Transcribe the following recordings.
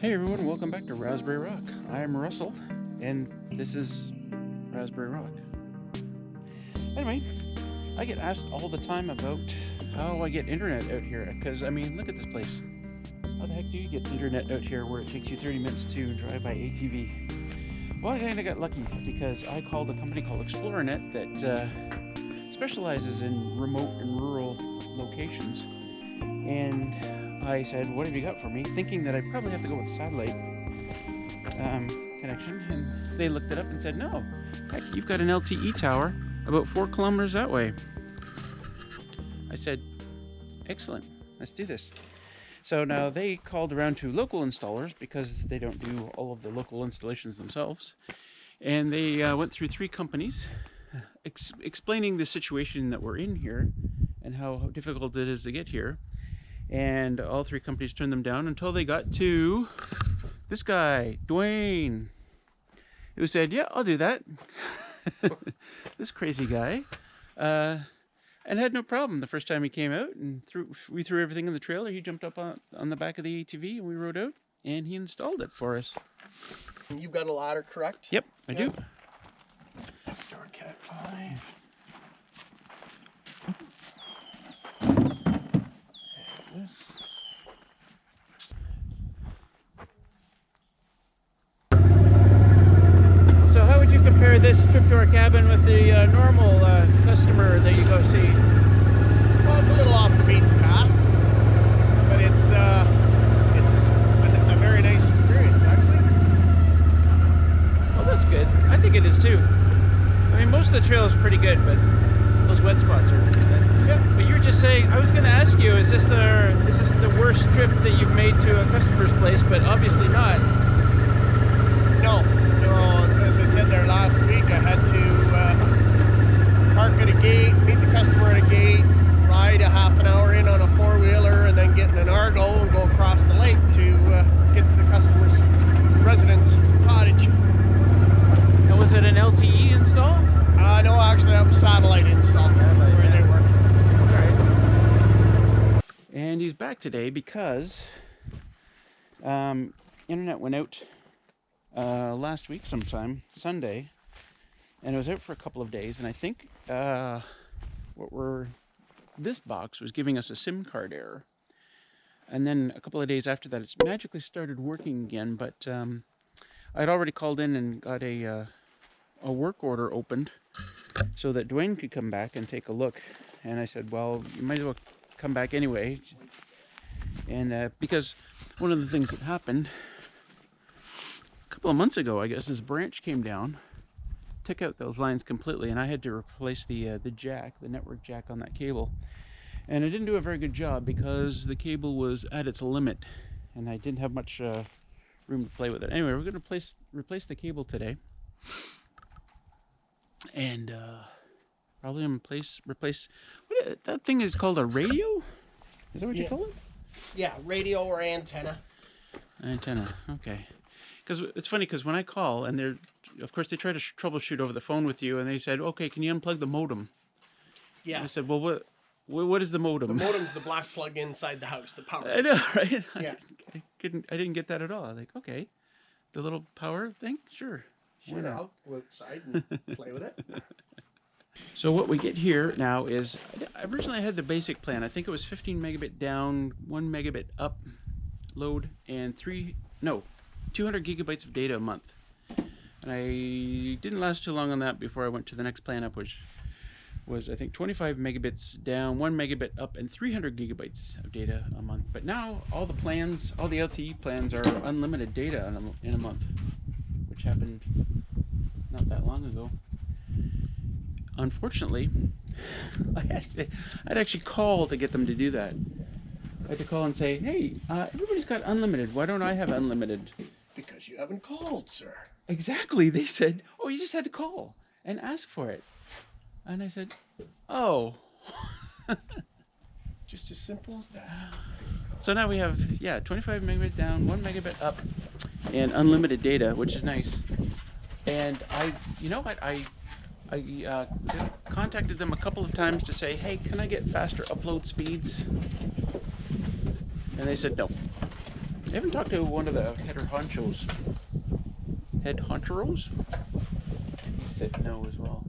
Hey everyone, welcome back to Raspberry Rock. I'm Russell, and this is Raspberry Rock. Anyway, I get asked all the time about how I get internet out here, because I mean, look at this place. How the heck do you get internet out here where it takes you 30 minutes to drive by ATV? Well, I kind of got lucky because I called a company called ExplorerNet that specializes in remote and rural locations, and I said, what have you got for me? Thinking that I'd probably have to go with satellite connection. And they looked it up and said, no, heck, you've got an LTE tower about 4 kilometers that way. I said, excellent, let's do this. So now they called around to local installers because they don't do all of the local installations themselves. And they went through 3 companies explaining the situation that we're in here and how difficult it is to get here. And all 3 companies turned them down until they got to this guy, Dwayne, who said, yeah, I'll do that. This crazy guy. And had no problem the first time he came out, and we threw everything in the trailer. He jumped up on the back of the ATV and we rode out and he installed it for us. You've got a ladder, correct? Yep, I do. Door cat 5. So how would you compare this trip to our cabin with the normal customer that you go see? Well, it's a little off the beaten path, but it's a very nice experience, actually. Well, that's good. I think it is too. I mean, most of the trail is pretty good, but those wet spots are. Yeah. But you were just saying, I was going to ask you, is this the worst trip that you've made to a customer's place? But obviously not. No. As I said there last week, I had to park at a gate, meet the customer at a gate, ride a half an hour in on a 4-wheeler, and then get in an Argo and go across the lake to get to the customer's residence cottage. Now, was it an LTE install? No, actually that was satellite install where they work. And he's back today because internet went out last week sometime, Sunday, and it was out for a couple of days, and I think this box was giving us a SIM card error. And then a couple of days after that, it's magically started working again, but I'd already called in and got a work order opened so that Dwayne could come back and take a look. And I said, well, you might as well come back anyway. And because one of the things that happened a couple of months ago, I guess, this branch came down, took out those lines completely, and I had to replace the jack, the network jack on that cable. And I didn't do a very good job because the cable was at its limit and I didn't have much room to play with it. Anyway, we're going to replace the cable today. And probably replace that thing is called a radio? Is that what you call it? Yeah, radio or antenna. Antenna, okay. Because it's funny, because when I call, and of course they try to troubleshoot over the phone with you, and they said, okay, can you unplug the modem? Yeah. And I said, well, what is the modem? The modem's the black plug inside the house, the power. I know, right? Yeah. I didn't get that at all. I was like, okay, the little power thing, sure. Sure, I'll go outside and play with it. So what we get here now is, originally I had the basic plan. I think it was 15 megabit down, 1 megabit up load, and 200 gigabytes of data a month. And I didn't last too long on that before I went to the next plan up, which was, I think, 25 megabits down, 1 megabit up, and 300 gigabytes of data a month. But now all the LTE plans are unlimited data in a month, which happened not that long ago. Unfortunately, I'd actually call to get them to do that. I had to call and say, hey, everybody's got unlimited. Why don't I have unlimited? Because you haven't called, sir. Exactly. They said, oh, you just had to call and ask for it. And I said, oh. Just as simple as that. So now we have, 25 megabit down, 1 megabit up, and unlimited data, which is nice. And you know what, I contacted them a couple of times to say, hey, can I get faster upload speeds? And they said no. I haven't talked to one of the head honchos. Head honchos? He said no as well.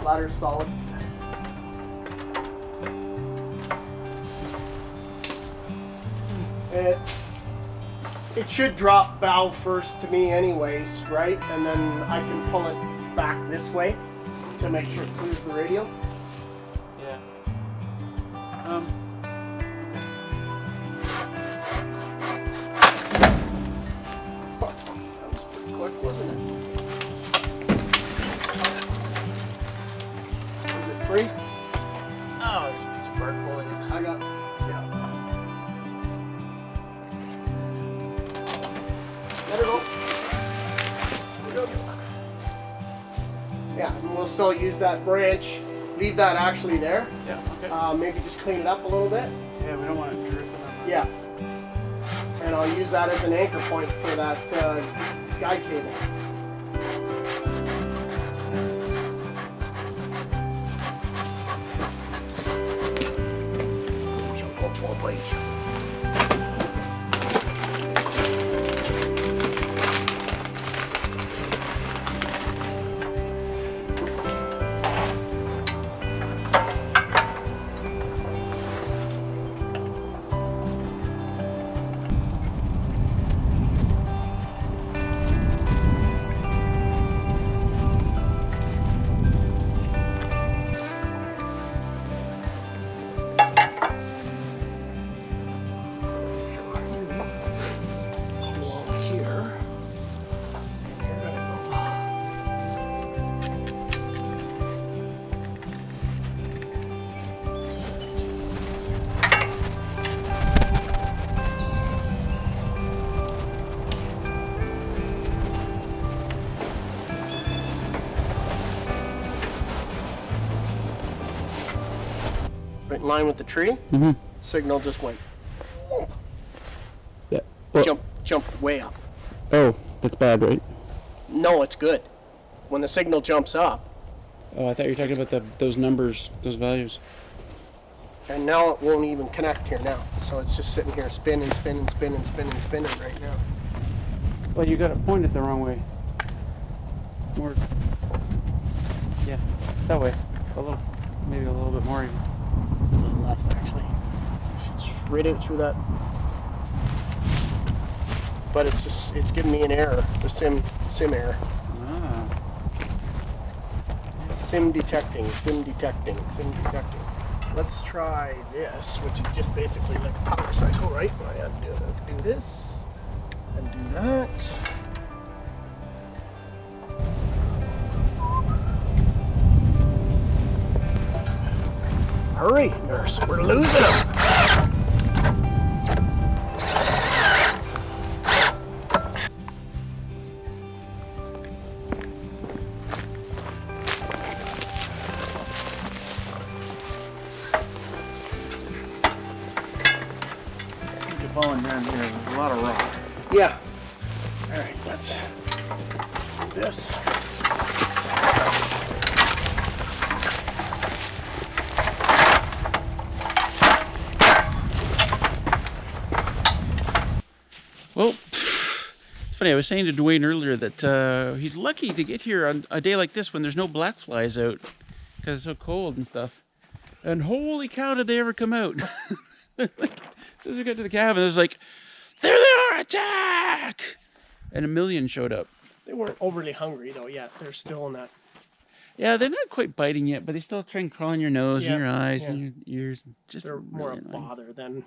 Ladder's solid. It should drop bow first to me anyways, right? And then I can pull it back this way to make sure it clears the radio. Yeah. That was pretty quick, wasn't it? Is it free? Oh, there's a piece of bark pulling it. I got, yeah. Let her go. There we go. Yeah, and we'll still use that branch. Leave that actually there. Yeah, okay. Maybe just clean it up a little bit. Yeah, we don't want it drifting on. Yeah. And I'll use that as an anchor point for that guide cable. Right in line with the tree. Mm-hmm. Signal just went. Yeah. Well, Jumped way up. oh, that's bad, right? No, it's good. When the signal jumps up, Oh, I thought you were talking about those numbers, those values. and now it won't even connect here now. So it's just sitting here spinning right now. Well, you got it pointed the wrong way. More. Yeah, that way. A little, maybe a little bit more even. A little less actually. Should right out through that. But it's giving me an error. The sim error. Ah. Sim detecting. Let's try this, which is just basically like a power cycle, right? I have to do this and do that. Hurry, nurse, we're losing them. Falling down here, there's a lot of rock. Yeah. All right, let's do this. Well, it's funny. I was saying to Dwayne earlier that he's lucky to get here on a day like this when there's no black flies out because it's so cold and stuff. And holy cow, did they ever come out? Like, as soon as we got to the cabin, it was like, there they are, attack! And a million showed up. They weren't overly hungry though yet. They're still in that. Yeah, they're not quite biting yet, but they still try and crawl in your nose and your eyes and your ears. Just They're more really a annoying. bother than.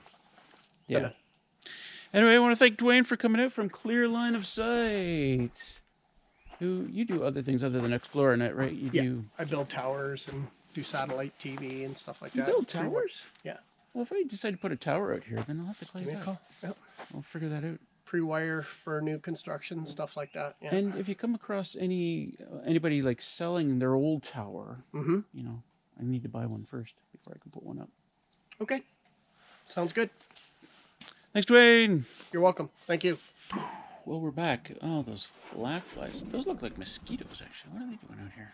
Yeah. Anyway, I want to thank Dwayne for coming out from Clear Line of Sight. You do other things other than exploring it, right? You do. I build towers and do satellite TV and stuff like You that. build towers? Yeah. Well, if I decide to put a tower out here, then I'll have to call Give you me a back. call. Yep. I'll figure that out. Pre-wire for new construction, stuff like that. Yeah. And if you come across anybody like selling their old tower, Mm-hmm. you know, I need to buy one first before I can put one up. Okay. Sounds good. Thanks, Dwayne. You're welcome. Thank you. Well, we're back. Oh, those black flies. Those look like mosquitoes, actually. What are they doing out here?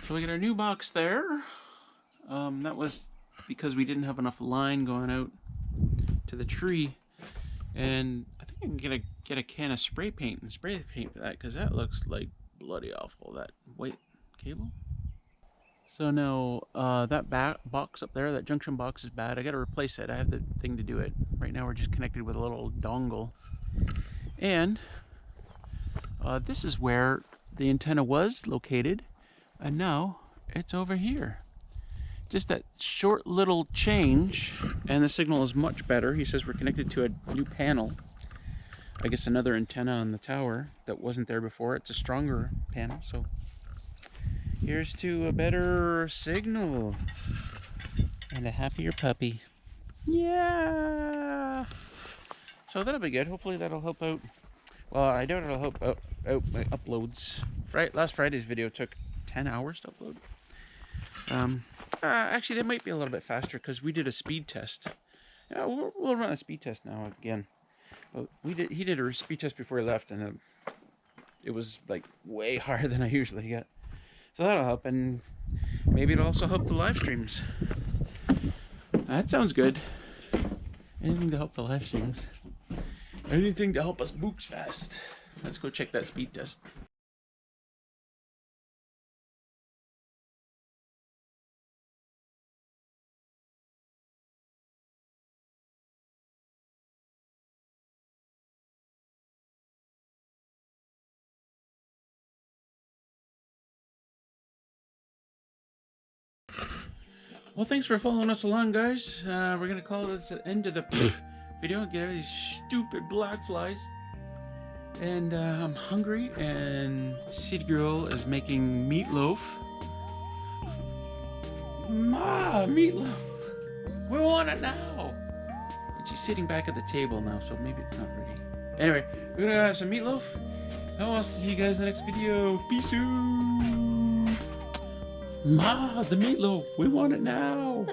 So we got our new box there. That was because we didn't have enough line going out to the tree. And I think I can get a can of spray paint and spray the paint for that, because that looks like bloody awful, that white cable. So now that box up there, that junction box is bad. I got to replace it. I have the thing to do it. Right now we're just connected with a little dongle. And this is where the antenna was located, and now it's over here. Just that short little change, and the signal is much better. He says we're connected to a new panel. I guess another antenna on the tower that wasn't there before. It's a stronger panel, so here's to a better signal and a happier puppy. Yeah. So that'll be good. Hopefully that'll help out. Well, I doubt it'll help out my uploads. Last Friday's video took 10 hours to upload. Actually, that might be a little bit faster because we did a speed test. Yeah, we'll run a speed test now again. But he did a speed test before he left, and it was like way higher than I usually get. So that'll help, and maybe it'll also help the live streams. That sounds good. Anything to help the live streams. Anything to help us books fast. Let's go check that speed test. Well, thanks for following us along, guys. We're going to call this the end of the video. Get out of these stupid black flies. And I'm hungry, and City Girl is making meatloaf. Ma, meatloaf. We want it now. And she's sitting back at the table now, so maybe it's not ready. Anyway, we're going to have some meatloaf. And I'll see you guys in the next video. Peace out. Ma, the meatloaf. We want it now.